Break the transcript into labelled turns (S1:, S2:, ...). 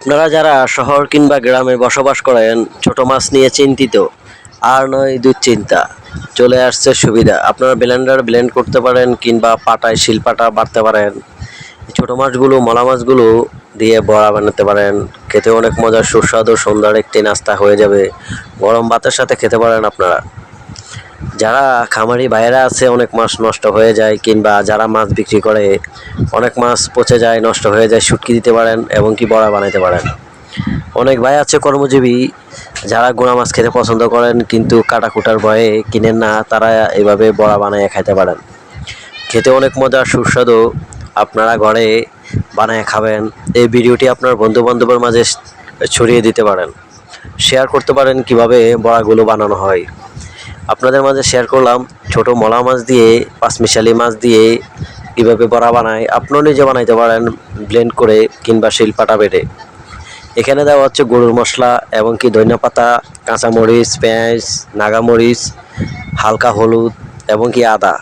S1: আপনারা যারা শহর কিংবা গ্রামে বসবাস করেন, ছোট মাছ নিয়ে চিন্তিত, আর নয় দুশ্চিন্তা, চলে আসছে সুবিধা। আপনারা ব্লেন্ডার ব্লেন্ড করতে পারেন কিংবা পাটায় শিলপাটা বাটতে পারেন। ছোট মাছগুলো, মলা মাছগুলো দিয়ে বড়া বানাতে পারেন। খেতে অনেক মজার, সুস্বাদু, সুন্দর একটি নাস্তা হয়ে যাবে। গরম ভাতের সাথে খেতে পারেন আপনারা। যারা খামারি ভাইয়েরা আছে, অনেক মাছ নষ্ট হয়ে যায়, কিংবা যারা মাছ বিক্রি করে অনেক মাছ পচে যায়, নষ্ট হয়ে যায়, শুটকি দিতে পারেন এবং কি বড়া বানাইতে পারেন। অনেক ভাই আছে কর্মজীবী, যারা গুঁড়া মাছ খেতে পছন্দ করেন কিন্তু কাটাকুটার ভয়ে কিনেন না, তারা এভাবে বড়া বানায় খাইতে পারেন। খেতে অনেক মজার, সুস্বাদু। আপনারা ঘরে বানায় খাবেন। এই ভিডিওটি আপনার বন্ধু বান্ধবের মাঝে ছড়িয়ে দিতে পারেন, শেয়ার করতে পারেন কিভাবে বড়াগুলো বানানো হয়। আপনাদের মাঝে শেয়ার করলাম ছোট মলা মাছ দিয়ে, পাঁচমিশালি মাছ দিয়ে কীভাবে বড়া বানায়। আপনিও নিজে বানাইতে পারেন ব্লেন্ড করে কিংবা শিলপাটা বেটে। এখানে দেওয়া হচ্ছে গরুর মশলা এবং কি ধনিয়া পাতা, কাঁচামরিচ, পেঁয়াজ, নাগামরিচ, হালকা হলুদ এবং কি আদা।